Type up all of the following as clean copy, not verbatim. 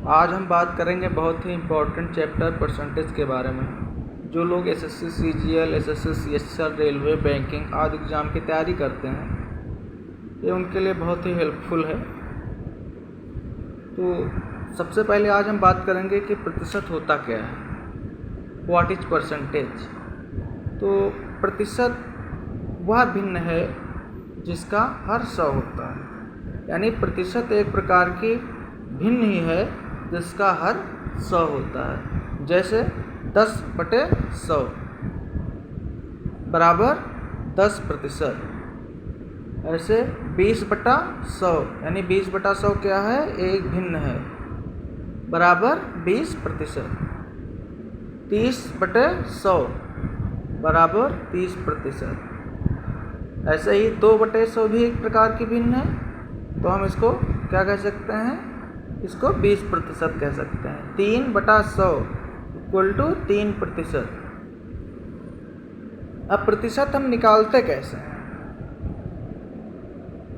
आज हम बात करेंगे बहुत ही इम्पोर्टेंट चैप्टर परसेंटेज के बारे में। जो लोग SSC CGL, SSC CHSL, railway, banking आदि एग्ज़ाम की तैयारी करते हैं, ये उनके लिए बहुत ही हेल्पफुल है। तो सबसे पहले आज हम बात करेंगे कि प्रतिशत होता क्या है, व्हाट इज परसेंटेज। तो प्रतिशत वह भिन्न है जिसका हर 100 होता है, यानी प्रतिशत एक प्रकार की भिन्न ही है जिसका हर 100 होता है। जैसे 10/100 बराबर 10%। ऐसे 20/100 यानी 20/100 क्या है, एक भिन्न है, बराबर 20%। 30/100 बराबर 30%। ऐसे ही 2/100 भी एक प्रकार की भिन्न है, तो हम इसको क्या कह सकते हैं, इसको 20% कह सकते हैं। 3/100 इक्वल टू 3%। अब प्रतिशत हम निकालते कैसे हैं,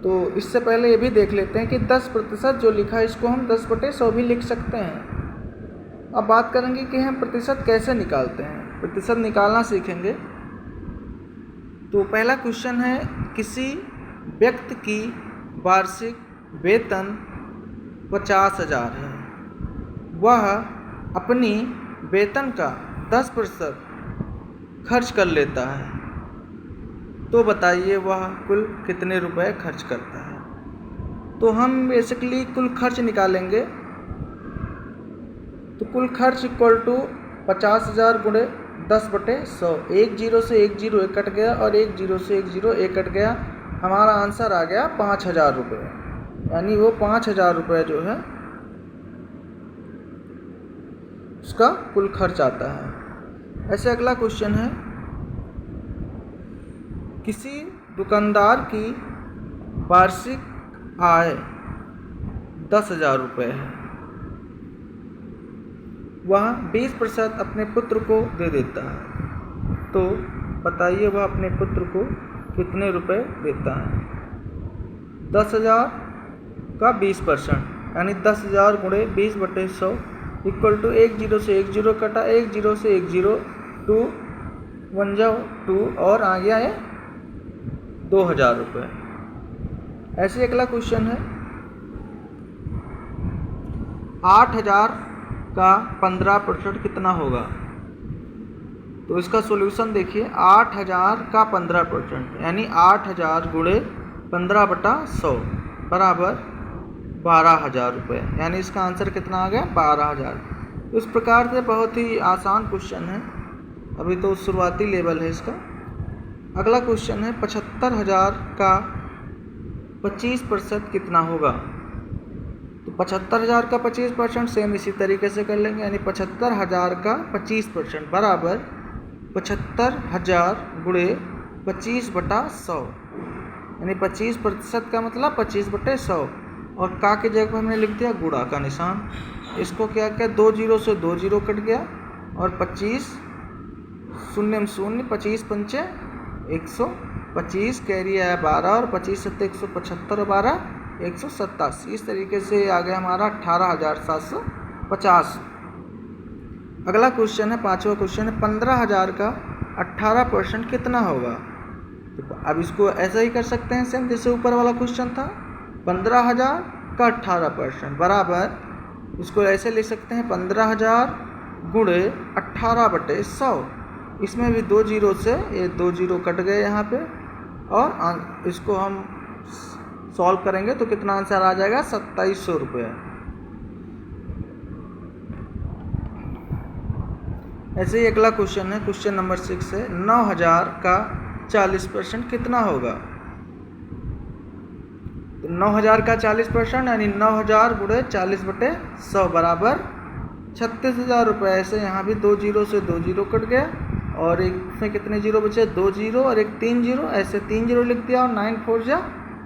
तो इससे पहले ये भी देख लेते हैं कि 10% जो लिखा है इसको हम 10/100 भी लिख सकते हैं। अब बात करेंगे कि हम प्रतिशत कैसे निकालते हैं, प्रतिशत निकालना सीखेंगे। तो पहला क्वेश्चन है, किसी व्यक्ति की वार्षिक वेतन 50,000 है, वह अपनी वेतन का 10% खर्च कर लेता है, तो बताइए वह कुल कितने रुपए खर्च करता है। तो हम बेसिकली कुल खर्च निकालेंगे। तो कुल खर्च इक्वल टू 50,000 गुणे 10/100। एक जीरो से एक जीरो एक कट गया और एक जीरो से एक जीरो एक कट गया, हमारा आंसर आ गया 5,000 रुपये। यानी वो 5,000 रुपये जो है उसका कुल खर्च आता है। ऐसे अगला क्वेश्चन है, किसी दुकानदार की वार्षिक आय 10,000 रुपये है, वह 20% अपने पुत्र को दे देता है, तो बताइए वह अपने पुत्र को कितने रुपए देता है। 10,000 का 20% यानी 10,000 गुणे 20/100 इक्वल टू एक जीरो से एक जीरो कटा, एक जीरो से एक जीरो, 2 1 जाओ 2 और आ गया है 2,000 रुपये। ऐसे अगला क्वेश्चन है, 8,000 का 15% कितना होगा। तो इसका सॉल्यूशन देखिए, 8,000 का 15% यानी 8,000 गुणे 15/100 बराबर 12,000 रुपये, यानी इसका आंसर कितना आ गया, 12,000। इस प्रकार से बहुत ही आसान क्वेश्चन है, अभी तो शुरुआती लेवल है इसका। अगला क्वेश्चन है, 75,000 का 25% कितना होगा। तो 75,000 का 25% सेम इसी तरीके से कर लेंगे, यानी 75,000 का 25% बराबर 75,000 गुणे 25/100, यानी 25% का मतलब 25/100 और का की जगह पर हमने लिख दिया गुणा का निशान। इसको क्या किया, 2 जीरो से 2 जीरो कट गया और 25 शून्य में शून्य, 25 पंचे 125 कैरी आया 12 और 25 सत्ते 175 और 12 187। इस तरीके से आ गया हमारा 18,750। अगला क्वेश्चन है, पांचवा क्वेश्चन है, 15,000 का 18% कितना होगा। तो अब इसको ऐसा ही कर सकते हैं सेम जैसे ऊपर वाला क्वेश्चन था, 15,000 का 18% बराबर, इसको ऐसे लिख सकते हैं 15,000 गुणे 18/100। इसमें भी 2 जीरो से ये 2 जीरो कट गए यहाँ पे, और इसको हम सॉल्व करेंगे तो कितना आंसर आ जाएगा, 2,700 रुपये। ऐसे ही अगला क्वेश्चन है, क्वेश्चन नंबर 6 है, 9,000 का 40% कितना होगा। तो 9,000 का 40% यानी 9,000 गुणे 40/100 बराबर 36,000 रुपये। ऐसे यहाँ भी 2 जीरो से 2 जीरो कट गया और एक में कितने जीरो बचे, 2 जीरो और एक 3 जीरो, ऐसे 3 जीरो लिख दिया और 9 4 जा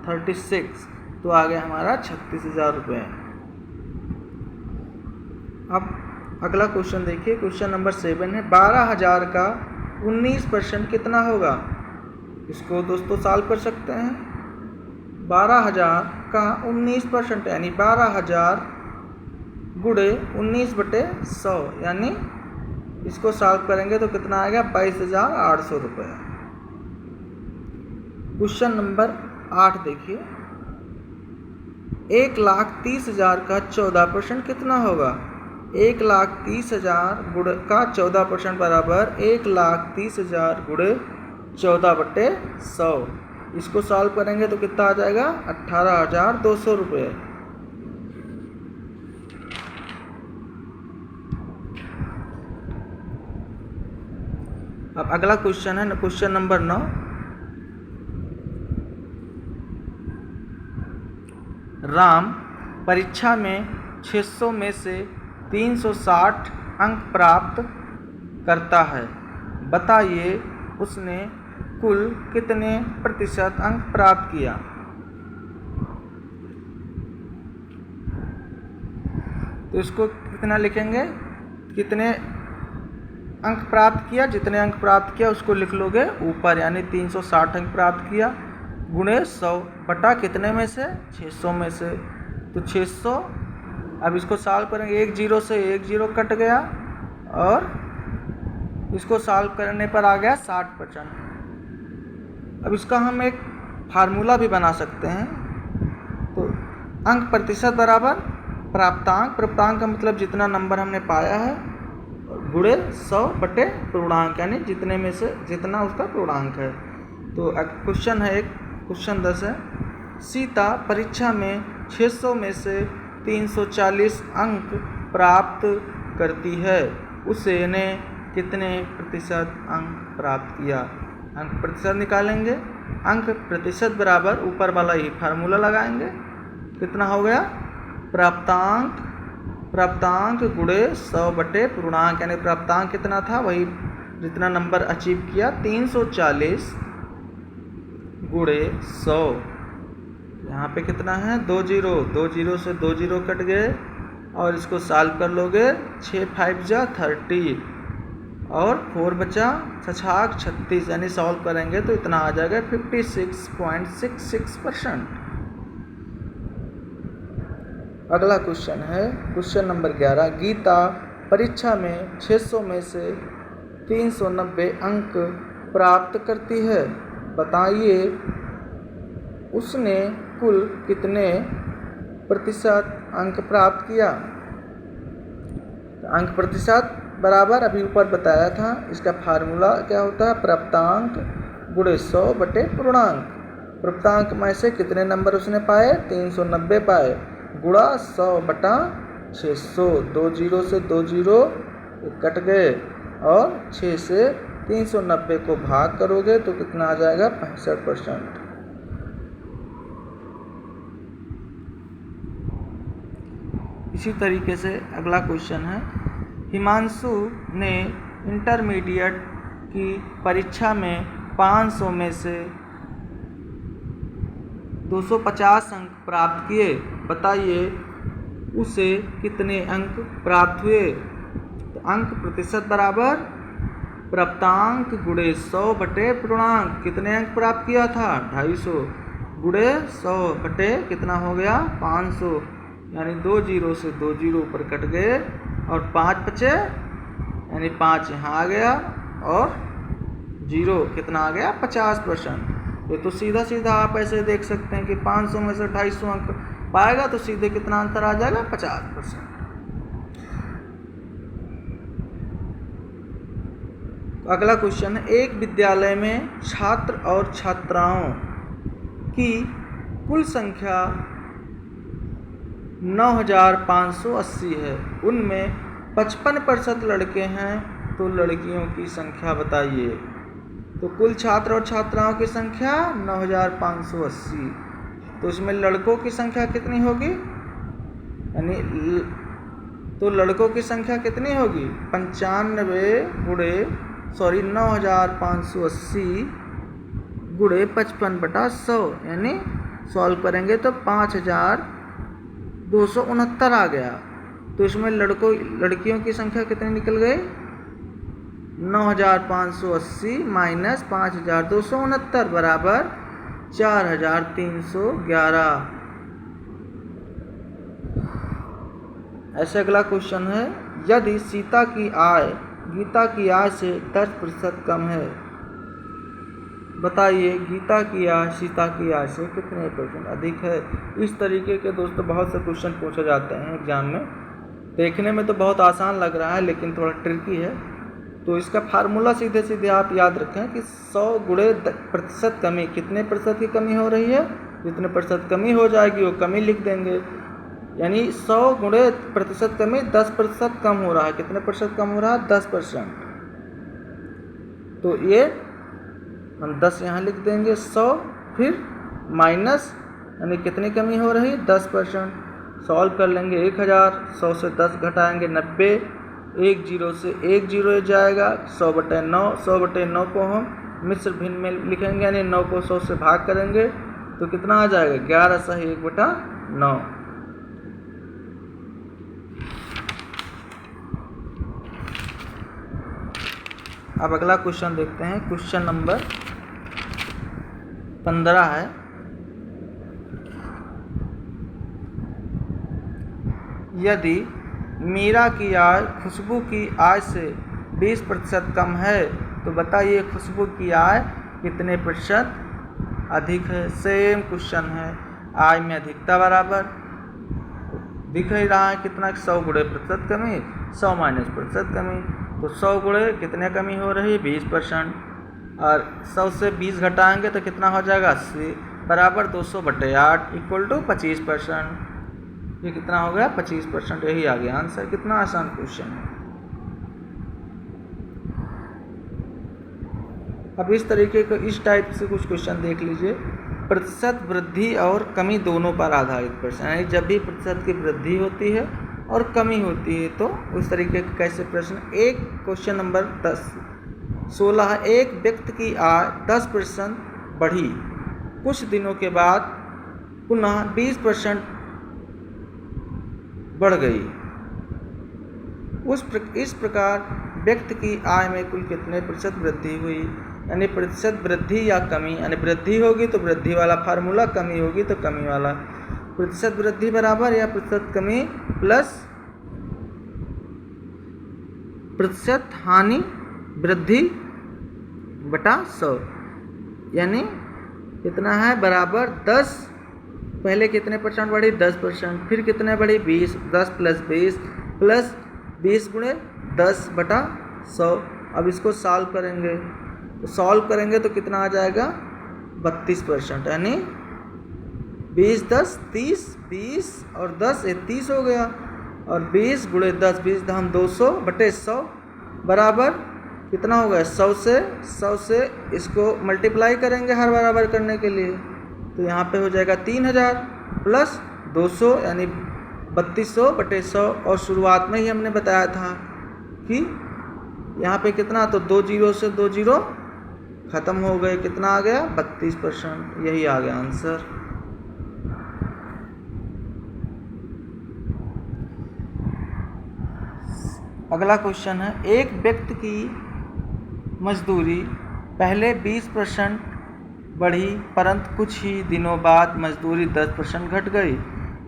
36, तो आ गया हमारा 36,000 रुपये। अब अगला क्वेश्चन देखिए, क्वेश्चन नंबर 7 है, 12,000 का 19% कितना होगा। इसको दोस्तों सॉल्व कर सकते हैं। 12,000 का 19% यानी 12,000 गुणे 19/100, यानी इसको सॉल्व करेंगे तो कितना आएगा 22,800 रुपये। क्वेश्चन नंबर 8 देखिए, 1,30,000 का 14% कितना होगा? 1,30,000 गुणे का 14% बराबर 1,30,000 गुणे 14/100। इसको सॉल्व करेंगे तो कितना आ जाएगा 18,200 रुपये। अब अगला क्वेश्चन है क्वेश्चन नंबर 9। राम परीक्षा में 600 में से 360 अंक प्राप्त करता है, बताइए उसने कुल कितने प्रतिशत अंक प्राप्त किया? तो इसको कितना लिखेंगे, कितने अंक प्राप्त किया, जितने अंक प्राप्त किया उसको लिख लोगे ऊपर, यानी 360 अंक प्राप्त किया गुणे 100 बटा कितने में से 600 में से, तो 600। अब इसको सॉल्व करेंगे, 1 0 से 1 0 कट गया और इसको सॉल्व करने पर आ गया 60%। अब इसका हम एक फार्मूला भी बना सकते हैं। तो अंक प्रतिशत बराबर प्राप्तांक, प्राप्तांक का मतलब जितना नंबर हमने पाया है, गुणे 100 बटे पूर्णांक, यानी जितने में से जितना उसका पूर्णांक है। तो क्वेश्चन है एक, क्वेश्चन 10 है, सीता परीक्षा में 600 में से 340 अंक प्राप्त करती है, उसने कितने प्रतिशत अंक प्राप्त किया? अंक प्रतिशत निकालेंगे, अंक प्रतिशत बराबर ऊपर वाला ही फार्मूला लगाएंगे, कितना हो गया प्राप्तांक, प्राप्तांक गुणे 100 बटे पूर्णांक, यानी प्राप्तांक कितना था वही जितना नंबर अचीव किया 340 गुणे 100। यहाँ पे कितना है 2 0, 2 0 से 2 0 कट गए और इसको सॉल्व कर लोगे, 6 5 जा 30 और 4 बचा 6 36, यानी सॉल्व करेंगे तो इतना आ जाएगा 56.66%। अगला क्वेश्चन है क्वेश्चन नंबर 11, गीता परीक्षा में 600 में से 390 अंक प्राप्त करती है, बताइए उसने कुल कितने प्रतिशत अंक प्राप्त किया? अंक प्रतिशत बराबर अभी ऊपर बताया था, इसका फार्मूला क्या होता है प्राप्तांक गुणे 100 बटे पूर्णांक। प्राप्तांक में से कितने नंबर उसने पाए 390 पाए, गुणा 100 बटा 600, 2 0 से 2 0 कट गए और 6 से 390 को भाग करोगे तो कितना आ जाएगा 65%। इसी तरीके से अगला क्वेश्चन है, हिमांशु ने इंटरमीडिएट की परीक्षा में 500 में से 250 अंक प्राप्त किए, बताइए उसे कितने अंक प्राप्त हुए? तो अंक प्रतिशत बराबर प्राप्तांक गुणे 100 बटे पूर्णांक, कितने अंक प्राप्त किया था 250 गुणे 100 बटे कितना हो गया 500, यानी 2 0 से 2 0 ऊपर कट गए और 5 बचे, यानी 5 यहाँ आ गया और 0 कितना आ गया 50%। ये तो सीधा सीधा आप ऐसे देख सकते हैं कि 500 में से 250 अंक पाएगा तो सीधे कितना अंतर आ जाएगा 50%। अगला क्वेश्चन है, एक विद्यालय में छात्र और छात्राओं की कुल संख्या 9,580 है, उनमें 55% लड़के हैं, तो लड़कियों की संख्या बताइए। तो कुल छात्र और छात्राओं की संख्या 9,580, तो इसमें लड़कों की संख्या कितनी होगी, यानी तो लड़कों की संख्या कितनी होगी 9,580 गुणे 55/100, यानी सॉल्व करेंगे तो 5,269 आ गया। तो इसमें लड़कियों की संख्या कितनी निकल गई 9,580 माइनस 5,269 बराबर 4,311। ऐसे अगला क्वेश्चन है, यदि सीता की आय गीता की आय से 10% कम है, बताइए गीता की आय सीता की आय से कितने % अधिक है। इस तरीके के दोस्तों बहुत से क्वेश्चन पूछे जाते हैं एग्जाम में। देखने में तो बहुत आसान लग रहा है लेकिन थोड़ा ट्रिकी है। तो इसका फार्मूला सीधे सीधे आप याद रखें कि 100 गुणे प्रतिशत कमी, कितने प्रतिशत की कमी हो रही है, जितने प्रतिशत कमी हो जाएगी वो कमी लिख देंगे। यानी 100 गुणे प्रतिशत कमी 10% कम हो रहा है। कितने प्रतिशत कम हो रहा है? 10%। तो ये हम 10 यहाँ लिख देंगे, 100 फिर माइनस, यानी कितनी कमी हो रही? 10%। सॉल्व कर लेंगे 1000, 100 से 10 घटाएंगे 90, 1 0 से 1 0 जाएगा, 100/9। 100/9 को हम मिश्र भिन्न में लिखेंगे, यानी 9 को 100 से भाग करेंगे तो कितना आ जाएगा? 11 सही 1/9। अब अगला क्वेश्चन देखते हैं। क्वेश्चन नंबर 15 है, यदि मीरा की आय खुशबू की आय से 20% कम है तो बताइए खुशबू की आय कितने प्रतिशत अधिक है। सेम क्वेश्चन है, आय में अधिकता बराबर दिख ही रहा है कितना, 100 गुणे प्रतिशत कमी, 100 माइनस प्रतिशत कमी। तो 100 गुणे कितने कमी हो रही है? 20%। और 100 से 20 घटाएंगे तो कितना हो जाएगा? 80 बराबर 200/8 इक्वल टू 25%। ये कितना हो गया? 25%। यही आ गया आंसर। कितना आसान क्वेश्चन है। अब इस तरीके का इस टाइप से कुछ क्वेश्चन देख लीजिए। प्रतिशत वृद्धि और कमी दोनों पर आधारित प्रश्न, यानी जब भी प्रतिशत की वृद्धि होती है और कमी होती है तो उस तरीके के कैसे प्रश्न। एक क्वेश्चन नंबर 16 है, एक व्यक्ति की आय 10% बढ़ी, कुछ दिनों के बाद पुनः 20% बढ़ गई। इस प्रकार व्यक्ति की आय में कुल कितने प्रतिशत वृद्धि हुई। यानी प्रतिशत वृद्धि या कमी, यानी वृद्धि होगी तो वृद्धि वाला फार्मूला, कमी होगी तो कमी वाला। प्रतिशत वृद्धि बराबर या प्रतिशत कमी प्लस प्रतिशत हानि वृद्धि बटा 100, यानी कितना है? बराबर 10। पहले कितने % बढ़ी? 10%। फिर कितने बढ़ी? 20। 10 + 20 प्लस 20 गुणे 10/100। अब इसको सॉल्व करेंगे तो कितना आ जाएगा? 32%। यानी 20 10 30, 20 और 10 ये 30 हो गया। और 20 गुणे 10, 20 दाम 200/100 बराबर कितना हो गया? 100 से इसको मल्टीप्लाई करेंगे हर बराबर करने के लिए, तो यहाँ पे हो जाएगा 3000 प्लस 200 यानी 3200/100। और शुरुआत में ही हमने बताया था कि यहाँ पे कितना, तो 2 0 से 2 0 ख़त्म हो गए। कितना आ गया? 32%। यही आ गया आंसर। अगला क्वेश्चन है, एक व्यक्ति की मजदूरी पहले 20% बढ़ी परंतु कुछ ही दिनों बाद मजदूरी 10% घट गई।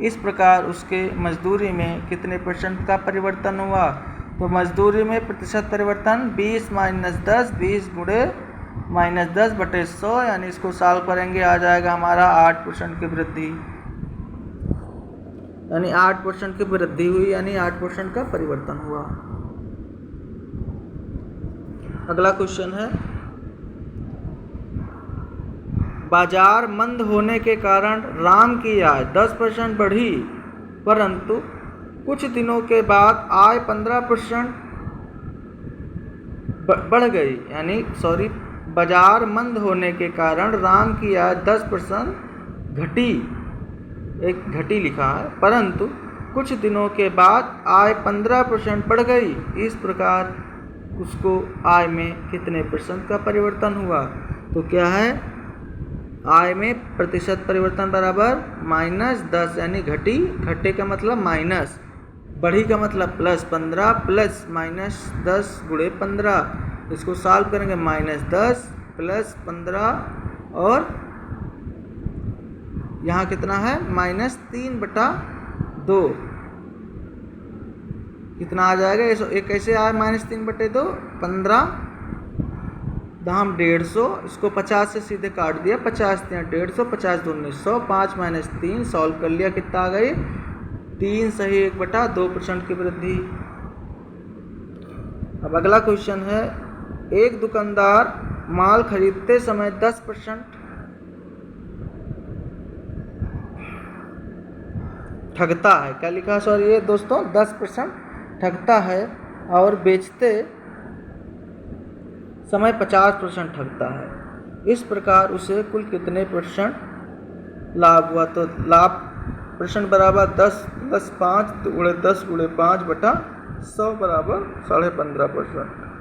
इस प्रकार उसके मजदूरी में कितने % का परिवर्तन हुआ। तो मजदूरी में प्रतिशत परिवर्तन 20 - 10, 20 गुणे -10/100, यानी इसको सॉल्व करेंगे आ जाएगा हमारा 8% की वृद्धि, यानी 8% की वृद्धि हुई, यानी 8% का परिवर्तन हुआ। अगला क्वेश्चन है, बाजार मंद होने के कारण राम की आय 10% बढ़ी परंतु कुछ दिनों के बाद आय 15% बढ़ गई। यानी बाजार मंद होने के कारण राम की आय 10% घटी, एक घटी लिखा है, परंतु कुछ दिनों के बाद आय 15% बढ़ गई। इस प्रकार उसको आय में कितने % का परिवर्तन हुआ। तो क्या है? आय में प्रतिशत परिवर्तन बराबर -10, यानी घटी, घटे का मतलब माइनस, बढ़ी का मतलब प्लस, 15 प्लस -10 गुणे 15। इसको सॉल्व करेंगे -10 प्लस 15 और यहाँ कितना है? -3/2। कितना आ जाएगा, ये कैसे आया -3/2, 15 दाम 150, इसको 50 से सीधे काट दिया, 50 3 150, 50 2 1900, 5 - 3 सॉल्व कर लिया, कितना आ गई 3 सही 1/2% की वृद्धि। अब अगला क्वेश्चन है, एक दुकानदार माल खरीदते समय 10% ठगता है, क्या लिखा है सॉरी ये दोस्तों, 10% ठगता है और बेचते समय 50% ठगता है, इस प्रकार उसे कुल कितने % लाभ हुआ? तो लाभ % बराबर 10 + 5 × 10 × 5/100 बराबर 15.5%।